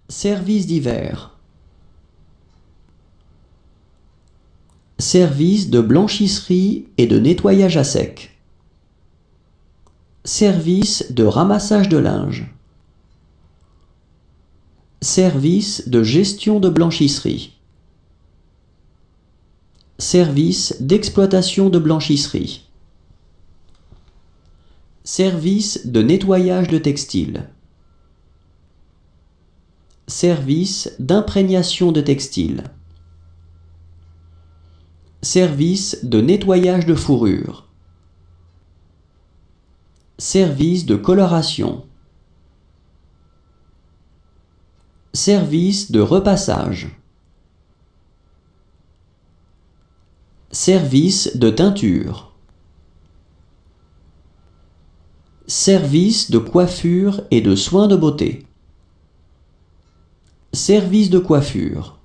Service divers. Service de blanchisserie et de nettoyage à sec. Service de ramassage de linge. Service de gestion de blanchisserie. Service d'exploitation de blanchisserie. Service de nettoyage de textile. Service d'imprégnation de textile. Service de nettoyage de fourrure. Service de coloration. Service de repassage. Service de teinture. Service de coiffure et de soins de beauté. Service de coiffure.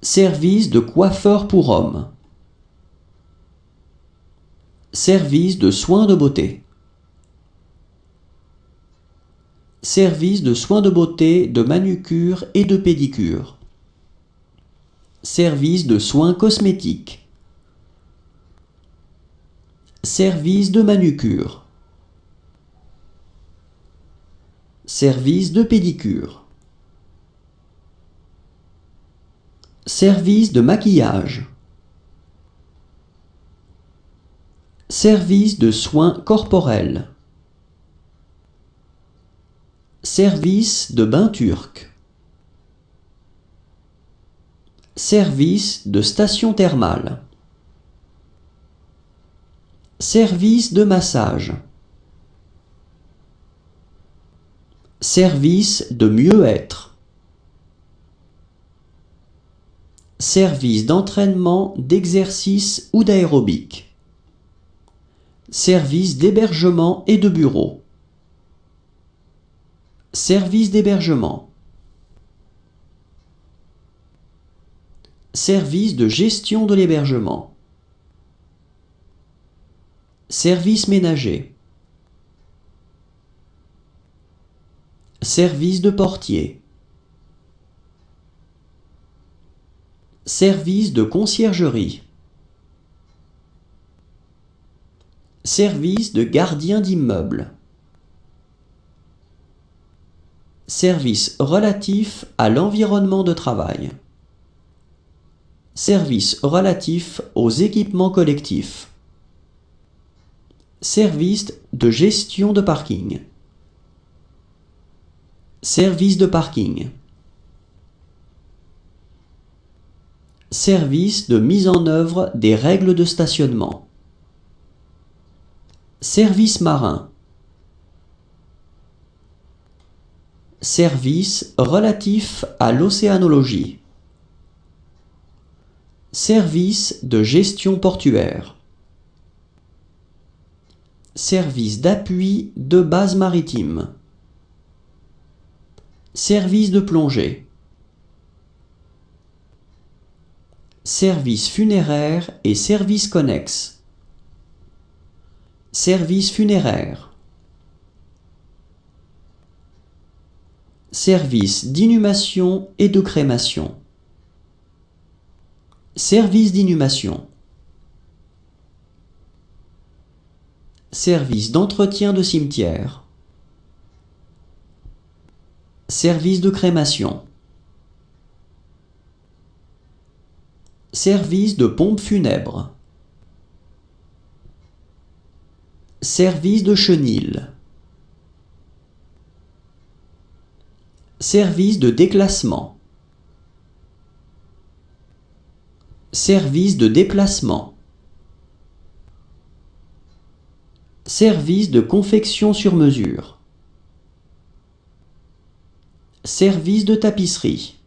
Service de coiffeur pour hommes. Service de soins de beauté. Service de soins de beauté, de manucure et de pédicure. Service de soins cosmétiques. Service de manucure. Service de pédicure. Service de maquillage. Service de soins corporels. Service de bain turc. Service de station thermale. Service de massage. Service de mieux-être. Service d'entraînement, d'exercice ou d'aérobic. Service d'hébergement et de bureau. Service d'hébergement. Service de gestion de l'hébergement. Service ménager. Service de portier. Service de conciergerie. Service de gardien d'immeuble. Service relatif à l'environnement de travail. Service relatif aux équipements collectifs. Service de gestion de parking. Service de parking. Service de mise en œuvre des règles de stationnement. Service marin. Service relatif à l'océanologie. Service de gestion portuaire. Service d'appui de base maritime. Service de plongée. Service funéraire et service connexe. Service funéraire. Service d'inhumation et de crémation. Service d'inhumation. Service d'entretien de cimetière. Service de crémation. Service de pompe funèbre. Service de chenil. Service de déclassement. Service de déplacement. Service de confection sur mesure. Service de tapisserie.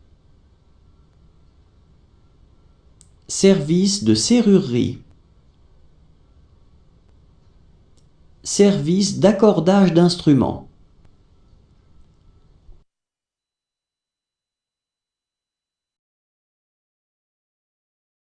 Service de serrurerie. Service d'accordage d'instruments.